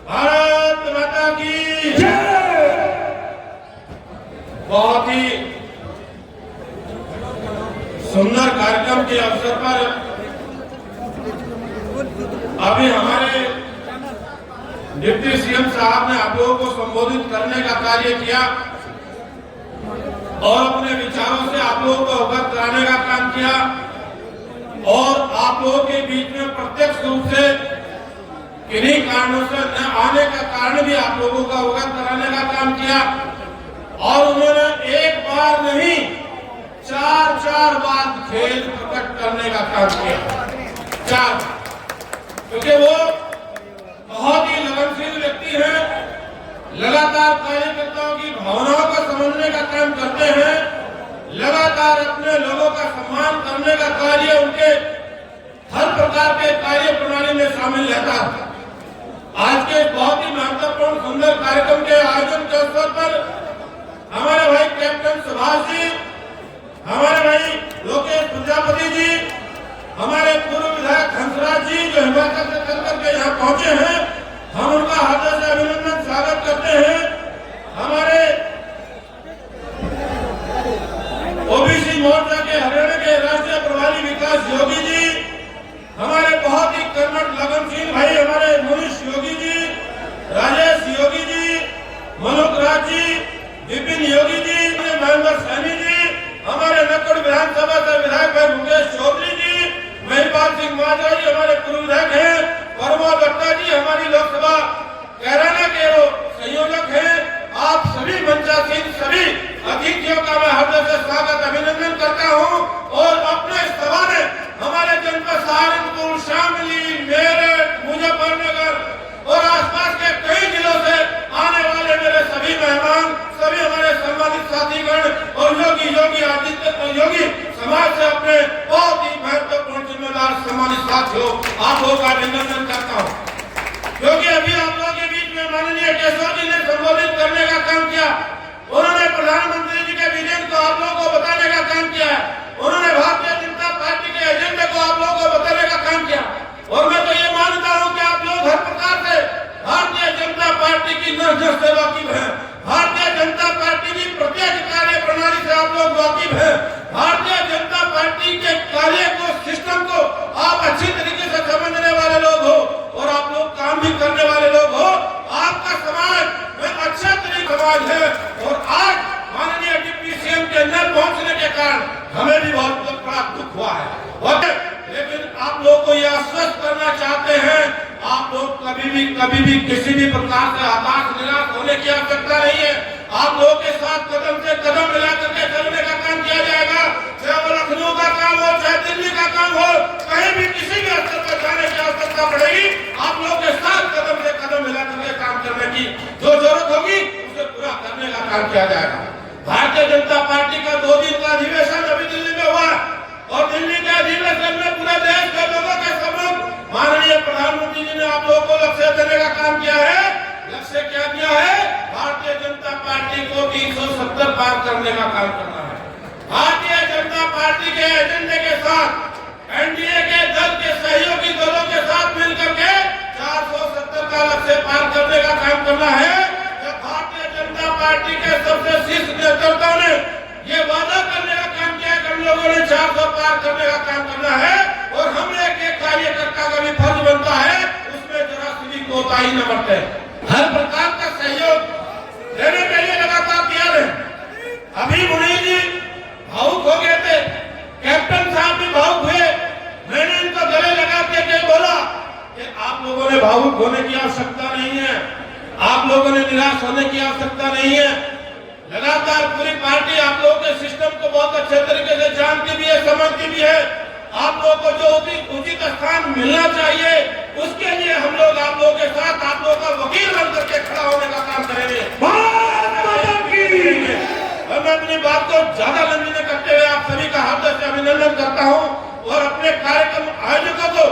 भारत माता की बहुत ही सुंदर कार्यक्रम के अवसर पर अभी हमारे डिप्टी सीएम साहब ने आप लोगों को संबोधित करने का कार्य किया और अपने विचारों से आप लोगों को अवगत कराने का काम किया और आप लोगों के बीच में प्रत्यक्ष रूप से किन्हीं कारणों से न आने का कारण भी आप लोगों को अवगत कराने का काम किया और उन्होंने एक बार नहीं 4 बार खेल प्रकट करने का काम किया। 4, क्योंकि वो बहुत ही लगनशील व्यक्ति हैं, लगातार कार्यकर्ताओं की भावनाओं को समझने का काम करते हैं, लगातार अपने लोगों का सम्मान करने का कार्य उनके हर प्रकार के कार्य प्रणाली में शामिल रहता है। आज के बहुत ही महत्वपूर्ण सुंदर कार्यक्रम के आयोजन के अवसर पर हमारे भाई कैप्टन सुभाष जी, हमारे भाई लोकेश प्रजापति जी, हमारे पूर्व विधायक हंसराज जी जो हिमाचल से चल करके यहाँ पहुंचे हैं, हम उनका हृदय से अभिनंदन स्वागत करते हैं। हमारे ओबीसी मोर्चा के हरियाणा के राष्ट्रीय प्रभारी विकास योगी जी, हमारे बहुत ही कर्मठ लगनशील भाई हमारे मनीष योगी जी, राजेश योगी जी, मनोज राज जी, विपिन योगी जी, महेंद्र सैनी जी, हमारे नक्कड़ विधानसभा से विधायक भाई मुकेश चौधरी जी, महिपाल सिंह माजरा जी हमारे पूर्व विधायक हैं, परमा दत्ता जी हमारी लोकसभा कैराना के वो संयोजक हैं। आप सभी मंचासीन सभी अतिथियों का मैं हृदय से स्वागत अभिनंदन करता हूं और अपने सभा में हमारे जनपद सहारनपुर, शामली, मेरठ, मुजफ्फरनगर और आसपास के कई जिलों से आने वाले मेरे सभी मेहमान, सभी हमारे सम्मानित साथीगण और योगी समाज से अपने बहुत ही महत्वपूर्ण जिम्मेदार सम्मानित साथियों आप लोगों का अभिनंदन करता हूँ, क्योंकि अभी आप लोगों के बीच में माननीय केशव जी ने संबोधित करने का काम किया। उन्होंने प्रधानमंत्री जी के विजन को आप लोगों को बताने का काम किया, उन्होंने भारतीय जनता पार्टी के एजेंडे को आप लोगों को बताने का काम किया और मैं तो ये मानता हूँ कि आप लोग हर प्रकार से भारतीय जनता पार्टी की नजर से वाकिफ है, भारतीय जनता पार्टी की प्रत्येक कार्य प्रणाली से आप लोग वाकिफ है, भारतीय जनता पार्टी के कार्य को, सिस्टम को आप अच्छी तरीके से समझने वाले लोग हो और आप लोग काम भी करने वाले लोग हो। आपका समाज में अच्छा तरीका समाज है और आज माननीय डिप्टी सीएम के न पहुंचने के कारण हमें भी बहुत बड़ा दुख हुआ है, लेकिन आप लोग को यह आश्वस्त करना चाहते हैं, आप लोग कभी भी किसी भी प्रकार से हताश निराश होने की आवश्यकता नहीं है। आप लोगों के साथ कदम से कदम मिला करके चलने का काम किया जाएगा, चाहे वो लखनऊ का काम हो, चाहे दिल्ली का काम हो, कहीं भी किसी भी स्तर पर जाने की आवश्यकता पड़ेगी, आप लोगों के साथ कदम से कदम मिला करके काम करने की जो जरूरत होगी उसे पूरा करने का काम किया जाएगा। भारतीय जनता पार्टी का 2 दिन का अधिवेशन अभी दिल्ली में हुआ और दिल्ली के अधिवेशन में पूरे देश के लोगों के सम्मुख माननीय प्रधानमंत्री जी ने आप लोगों को लक्ष्य देने का काम किया है। लक्ष्य क्या दिया है? भारतीय जनता पार्टी को 370 पार करने का काम करना है। भारतीय जनता पार्टी के एजेंडे के साथ एनडीए के दल के सहयोगी दलों के साथ मिलकर के 470 का लक्ष्य पार करने का काम करना है। जब भारतीय जनता पार्टी के सबसे शीर्ष नेतृत्व ने ये वादा करने का काम किया कि हम लोगों ने 400 पार करने का काम करना है और हम एक कार्यकर्ता का भी फर्ज बनता है उसमें जरा सी भी कोताही न बरते, हर प्रकार का सहयोग देने के लिए लगातार तैयार है। अभी मुनीर जी भावुक हो गए थे, कैप्टन साहब भी भावुक हुए, मैंने इनको गले लगा के बोला कि आप लोगों ने भावुक होने की आवश्यकता नहीं है, आप लोगों ने निराश होने की आवश्यकता नहीं है। लगातार पूरी पार्टी आप लोगों के सिस्टम को बहुत अच्छे तरीके से जानती भी है, समझती भी है। आप लोगों को जो उचित स्थान मिलना चाहिए उसके लिए हम लोग आप लोगों के साथ आप लोगों का वकील बन करके खड़ा होने का काम करेंगे। और मैं अपनी बात को ज्यादा लंबी न करते हुए आप सभी का हृदय से अभिनंदन करता हूं और अपने कार्यक्रम आयोजकों को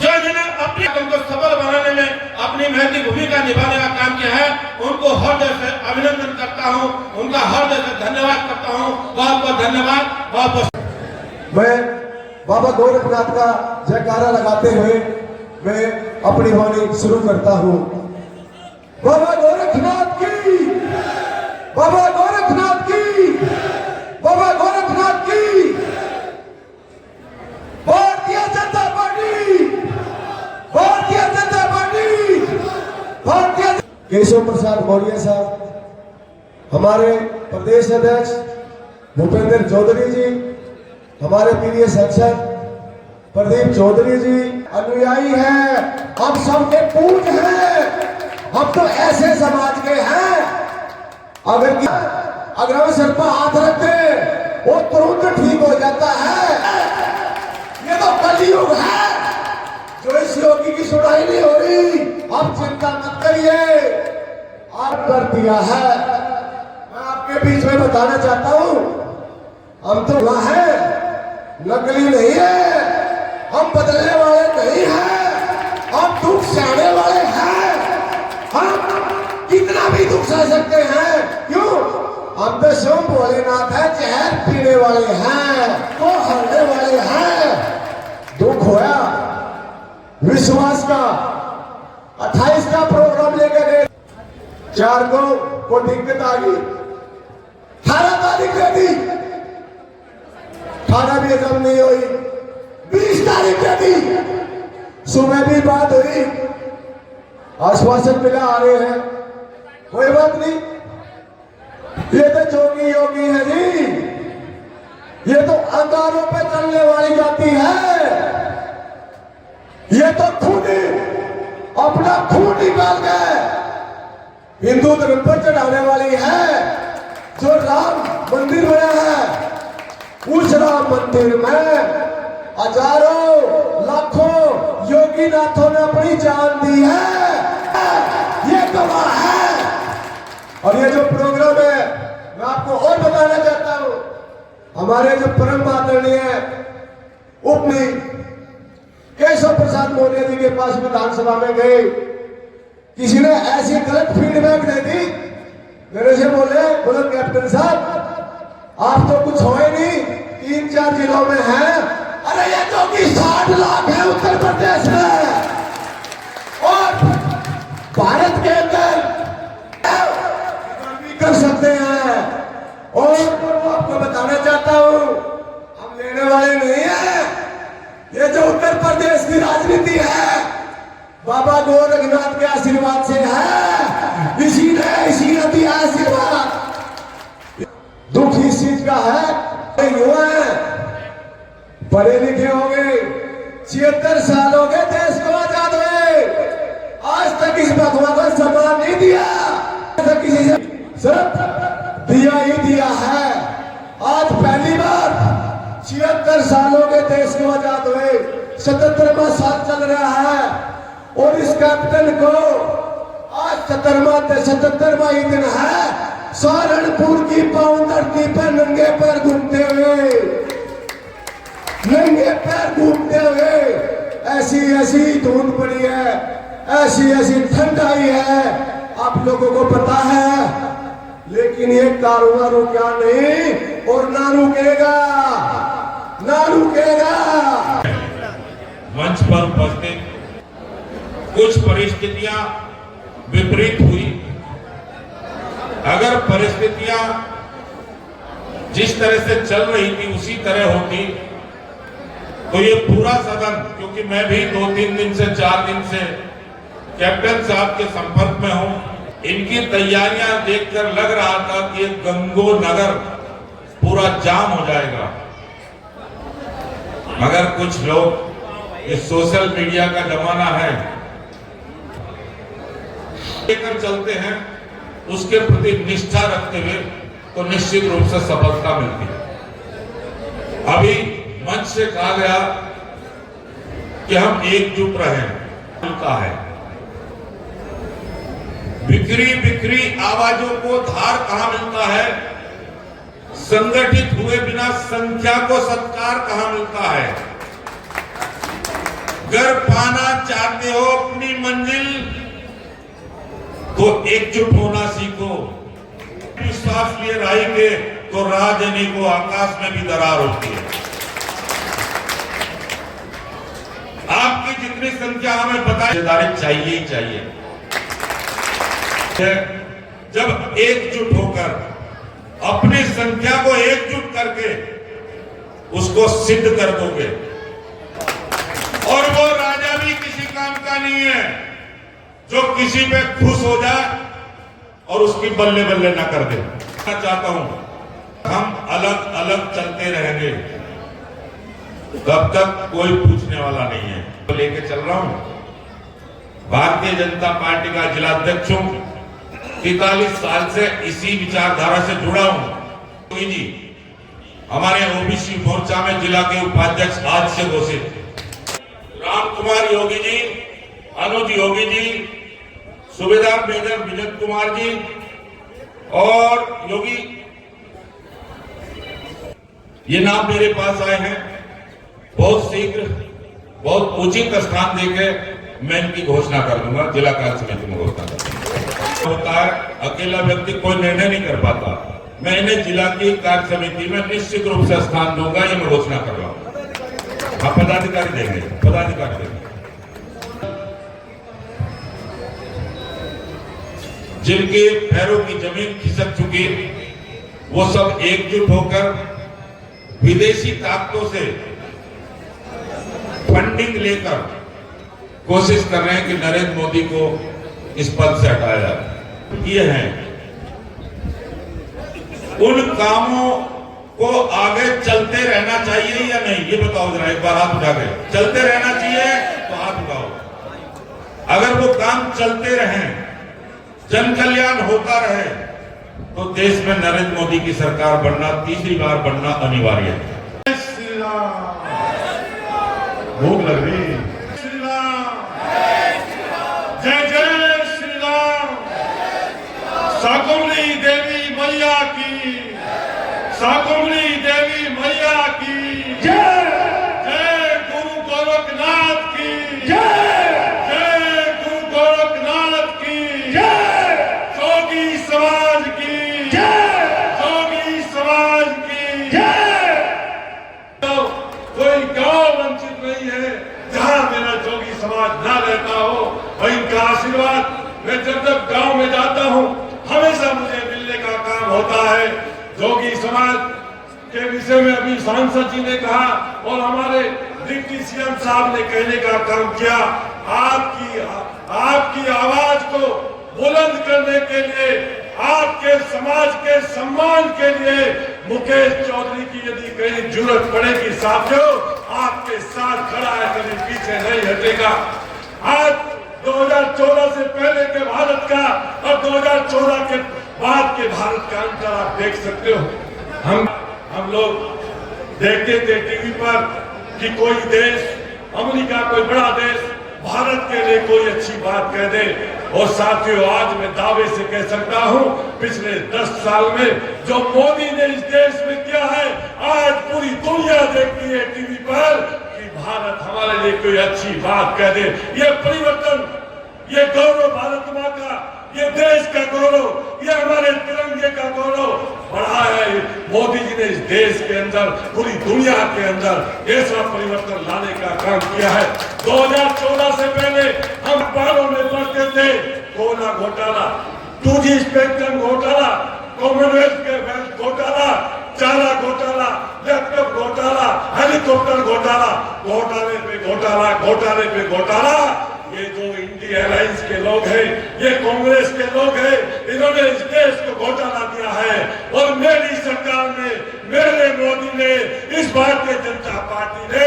जो जिन्हें अपने कार्यक्रम को सफल बनाने में अपनी महती भूमिका निभाने का काम किया है उनको हृदय से अभिनंदन करता हूं, उनका हृदय से धन्यवाद करता हूं। बहुत बहुत धन्यवाद। बहुत बहुत मैं बाबा गोरखनाथ का जयकारा लगाते हुए मैं अपनी वाणी शुरू करता हूं। बाबा गोरखनाथ की, बाबा गोरखनाथ की, बाबा गोरखनाथ की, भारतीय जनता पार्टी, भारतीय जनता पार्टी, भारतीय। केशव प्रसाद मौर्य साहब, हमारे प्रदेश अध्यक्ष भूपेंद्र चौधरी जी, हमारे प्रिय सांसद प्रदीप चौधरी जी अनुयायी हैं, हम सबके पूज हैं, हम तो ऐसे समाज के हैं। अगर हम सिर पर हाथ रखते वो तुरंत ठीक हो जाता है। ये तो कलयुग है, जो इस योगी की सुनाई नहीं हो रही। आप चिंता मत करिए, आप कर दिया है। मैं आपके बीच में बताना चाहता हूं, हम तो वहां है, नकली नहीं है, हम बदलने वाले नहीं हैं, हम दुख सहने वाले हैं। हम कितना भी दुख सह सकते हैं, क्यों? हम तो स्वयं भोलेनाथ है, जहर पीने वाले हैं, तो हरने वाले हैं। दुख होया विश्वास का 28 का प्रोग्राम लेकर गए, 4 को दिक्कत आ गई, 18 तारीख दे दी, 18 भी एग्जाम नहीं हुई, 20 तारीख दे दी, सुबह भी बात हुई, आश्वासन मिला आ रहे हैं, कोई बात नहीं। ये तो जोगी योगी है जी, ये तो अंगारों पे चलने वाली जाति है, ये तो खुद अपना खून निकाल के हिंदू धर्म पर चढ़ाने वाली है। जो राम मंदिर बना है, उस राम मंदिर में हजारों लाखों योगी नाथों ने अपनी जान दी है, ये गवाह है। और ये जो प्रोग्राम है, मैं आपको और बताना चाहता हूं, हमारे जो परम आदरणीय उपनी केशव प्रसाद मौर्य जी के पास विधानसभा में गए, किसी ने ऐसी गलत फीडबैक दे दी, मेरे से बोले कैप्टन साहब आप तो कुछ हो ही नहीं, 3-4 जिलों में हैं। अरे ये तो कि 60 लाख है उत्तर प्रदेश में, और भारत के अंदर भी कर सकते हैं। और आपको बताना चाहता हूं, हम लेने वाले नहीं हैं। ये जो उत्तर प्रदेश की राजनीति है, बाबा गोरखनाथ के आशीर्वाद से है, इसी ने दिया आशीर्वाद। दुख इस चीज का है, युवा है, पढ़े लिखे हो गए, 76 साल हो गए देश को आजाद हुए, आज तक इस भगवान को सम्मान नहीं दिया, किसी से सिर्फ दिया ही दिया है। आज पहली बार 76 सालों के देश को आजाद हुए, 77वां साल चल रहा है, और इस कैप्टन को आज 77वां ही दिन है, सहारनपुर की पावन धरती पर नंगे पैर घूमते हुए, नंगे पैर घूमते हुए, ऐसी धूप पड़ी है, ऐसी ठंड आई है, आप लोगों को पता है। लेकिन ये कारोबार क्या नहीं, और ना रुकेगा, ना रुकेगा। मंच पर उपस्थित कुछ परिस्थितियां विपरीत हुई। अगर परिस्थितियां जिस तरह से चल रही थी उसी तरह होती तो ये पूरा सदन, क्योंकि मैं भी 2-3 दिन से 4 दिन से कैप्टन साहब के संपर्क में हूं, इनकी तैयारियां देखकर लग रहा था कि गंगो नगर पूरा जाम हो जाएगा। मगर कुछ लोग, इस सोशल मीडिया का जमाना है, लेकर चलते हैं, उसके प्रति निष्ठा रखते हुए तो निश्चित रूप से सफलता मिलती है। अभी मंच से कहा गया कि हम एकजुट रहें, मिलता है। बिखरी आवाजों को धार कहां मिलता है, संगठित हुए बिना संख्या को सत्कार कहां मिलता है। अगर पाना चाहते हो अपनी मंजिल तो एकजुट होना सीखो। विश्वास लिए रहेंगे तो राह देने को आकाश में भी दरार होती है। आपकी जितनी कितनी संख्या हमें बताई, जिम्मेदारी चाहिए ही चाहिए। जब एकजुट होकर अपनी संख्या को एकजुट करके उसको सिद्ध कर दोगे, और वो राजा भी किसी काम का नहीं है जो किसी पे खुश हो जाए और उसकी बल्ले बल्ले ना कर दे। मैं चाहता हूं हम अलग अलग चलते रहेंगे, तब तक कोई पूछने वाला नहीं है। तो लेके चल रहा हूं। भारतीय जनता पार्टी का जिला अध्यक्ष हूं, 43 साल से इसी विचारधारा से जुड़ा हूं। जी हमारे ओबीसी मोर्चा में जिला के उपाध्यक्ष आज से घोषित राम कुमार योगी जी, अनुज योगी जी, सूबेदार मेजर विजय कुमार जी और योगी, ये नाम मेरे पास आए हैं। बहुत शीघ्र बहुत उचित स्थान देकर मैं इनकी घोषणा कर दूंगा, जिला कार्य समिति में घोषणा कर दूंगा। होता है अकेला व्यक्ति कोई निर्णय नहीं कर पाता, मैं इन्हें जिला की कार्य समिति में निश्चित रूप से स्थान दूंगा, ये मैं घोषणा कर रहा हूं। हाँ, पदाधिकारी देंगे, पदाधिकारी देंगे। जिनके पैरों की जमीन खिसक चुकी, वो सब एकजुट होकर विदेशी ताकतों से फंडिंग लेकर कोशिश कर रहे हैं कि नरेंद्र मोदी को इस पद से हटाया जाए। ये है उन कामों को आगे चलते रहना चाहिए या नहीं, ये बताओ जरा, एक बार हाथ उठा के। चलते रहना चाहिए तो हाथ उठाओ। अगर वो काम चलते रहें, जन कल्याण होता रहे, तो देश में नरेंद्र मोदी की सरकार बनना, तीसरी बार बनना अनिवार्य है। भूख लग रही। श्री राम, जय जय श्री राम। शाकुंभली देवी मैया की, शाकुंभली देवी मैया की जय। जय गुरु गोरखनाथ की जय। जय गुरु गोरखनाथ की जय। जोगी समाज की जय। जोगी समाज की जय। तो कोई गांव वंचित नहीं है जहां मेरा जोगी समाज ना रहता हो। और इनका आशीर्वाद मैं जब जब गांव में जाता हूं हमेशा मुझे मिलने का काम होता है। जोगी समाज के विषय में अभी सांसद जी ने कहा और हमारे डिप्टी सीएम साहब ने कहने का काम किया। आपकी आवाज को बुलंद करने के लिए, आपके समाज के सम्मान के लिए मुकेश चौधरी की यदि कहीं जरूरत पड़ेगी साथियों, आपके साथ खड़ा है, कभी पीछे नहीं हटेगा। आज 2014 से पहले के भारत का और 2014 के बाद के भारत का अंतर आप देख सकते हो। हम लोग देखते थे टीवी पर कि कोई देश, अमेरिका कोई बड़ा देश भारत के लिए कोई अच्छी बात कह दे, और साथियों आज मैं दावे से कह सकता हूं पिछले 10 साल में जो मोदी ने इस देश में किया है, आज पूरी दुनिया देखती है टीवी पर कि भारत हमारे लिए कोई अच्छी बात कह दे। ये परिवर्तन, ये गौरव भारत माँ का, ये देश का गौरव, ये हमारे तिरंगे का गौरव बढ़ा है। मोदी जी ने इस देश के अंदर, पूरी दुनिया के अंदर ऐसा परिवर्तन लाने का काम किया है। 2014 से पहले हम अखबारों में पढ़ते थे कोयला घोटाला, 2G स्पेक्ट्रम घोटाला, कॉमनवेल्थ के वेल्थ घोटाला, चारा घोटाला, लैपटॉप घोटाला, हेलीकॉप्टर घोटाला, घोटाले पे घोटाला, घोटाले पे घोटाला। ये जो इंडिया अलायंस के लोग हैं, ये कांग्रेस के लोग हैं, इन्होंने इस देश को घोटाला दिया है। और मेरी सरकार ने, मेरे मोदी ने, इस भारतीय जनता पार्टी ने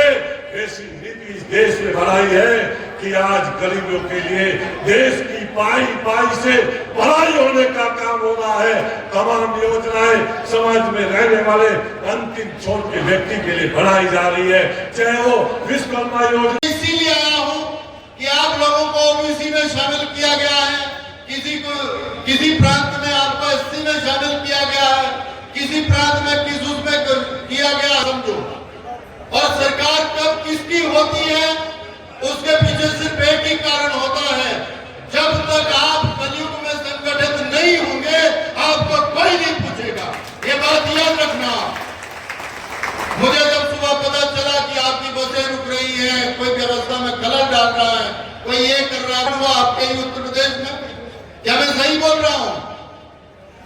ऐसी नीति इस देश में बनाई है कि आज गरीबों के लिए देश की पाई पाई से भलाई होने का काम हो रहा है। तमाम योजनाएं समाज में रहने वाले अंतिम छोर के व्यक्ति के लिए बढ़ाई जा रही है, चाहे वो विश्वकर्मा योजना। इसीलिए आया हूं कि आप लोगों को ओबीसी में शामिल किया गया है, किसी प्रांत में आपको एससी में शामिल किया गया है, किसी प्रांत में किस उसमें किया गया, समझो। और सरकार कब किसकी होती है उसके पीछे सिर्फ एक ही कारण होता है, जब तक आप कलयुग में संगठित नहीं होंगे आपको कोई नहीं पूछेगा। ये बात याद रखना। मुझे जब सुबह पता चला कि आपकी बसें रुक रही हैं, कोई व्यवस्था में खलल डाल रहा सही बोल रहा हूं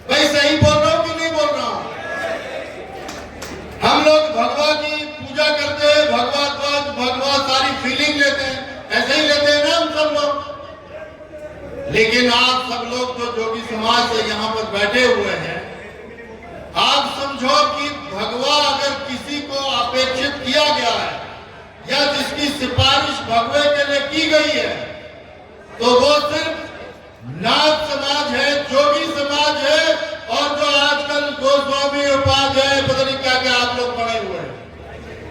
भाई, सही बोल रहा हूं कि नहीं बोल रहा हूं? हम लोग भगवा की पूजा करते हैं, भगवा ध्वज, भगवा सारी फीलिंग लेते हैं, ऐसे ही लेते हैं ना हम सब लोग। लेकिन आप सब लोग जो जोगी समाज से यहाँ पर बैठे हुए हैं, आप समझो कि भगवा अगर किसी को अपेक्षित किया गया है या जिसकी सिफारिश भगवे के लिए की गई है, तो वो सिर्फ नाथ समाज है, जोगी समाज है, और जो आजकल गोस्वामी उपाध्याय पता नहीं क्या क्या आप लोग पढ़े हुए हैं।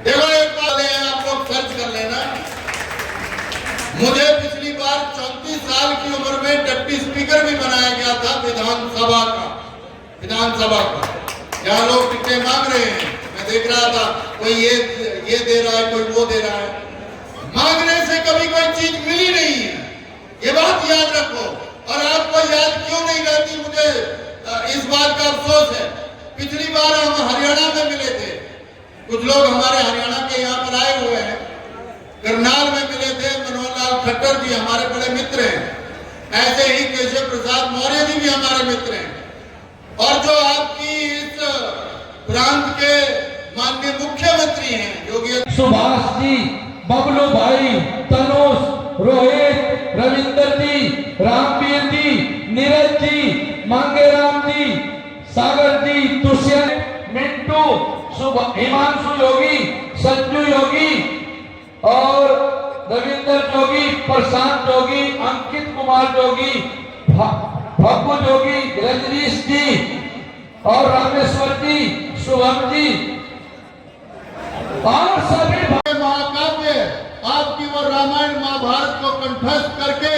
देखो एक बात है, आप लोग सर्च कर लेना। मुझे पिछली बार 34 साल की उम्र में डिप्टी स्पीकर भी बनाया गया था विधानसभा का। यहाँ लोग टिकटें मांग रहे हैं, मैं देख रहा था, कोई ये दे रहा है, कोई वो दे रहा है। मांगने से कभी कोई चीज मिली नहीं है, ये बात याद रखो। और आपको याद क्यों नहीं रहती, मुझे इस बात का अफसोस है। पिछली बार हम हरियाणा में मिले थे, कुछ लोग हमारे हरियाणा के यहाँ पर आए हुए हैं, करनाल में मिले थे। मनोहर लाल खट्टर जी हमारे बड़े मित्र हैं, ऐसे ही केशव प्रसाद मौर्य जी भी हमारे मित्र हैं। और जो आपकी इस प्रांत के माननीय मुख्यमंत्री हैं योगी सुभाष जी, बबलू भाई, तनुष, रोहित, रविंदर जी, रामवीर जी, नीरज जी, मांगेराम जी, सागर जी, दुष्यंत, मिंटू, हिमांशु योगी, संजू योगी और रविंदर जोगी, प्रशांत जोगी, अंकित कुमार जोगी, भक्कू जोगी, रजनीश जी और रामेश्वर जी, शुभम जी और सभी महाकाव्य आपकी वो रामायण महाभारत को कंठस्थ करके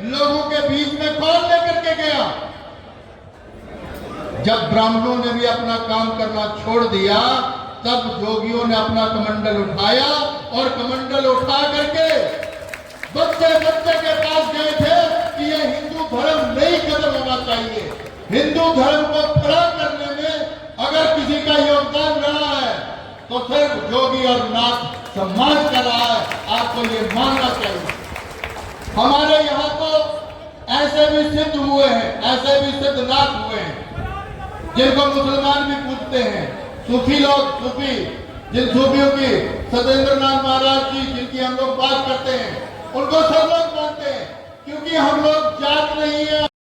लोगों के बीच में कौन लेकर के गया? जब ब्राह्मणों ने भी अपना काम करना छोड़ दिया, तब जोगियों ने अपना कमंडल उठाया और कमंडल उठा करके बच्चे के पास गए थे कि ये हिंदू धर्म नहीं खत्म होना चाहिए। हिंदू धर्म को खड़ा करने में अगर किसी का योगदान रहा है तो सिर्फ जोगी और नाथ समाज का रहा है, आपको ये मानना चाहिए। हमारे यहाँ तो ऐसे भी सिद्ध हुए हैं, ऐसे भी सिद्ध नाथ हुए हैं जिनको मुसलमान भी पूछते हैं। सूफी लोग, सूफी, जिन सूफियों की सत्येंद्र नाथ महाराज जी जिनकी हम लोग बात करते हैं, उनको सब लोग मानते हैं, क्योंकि हम लोग जात नहीं है।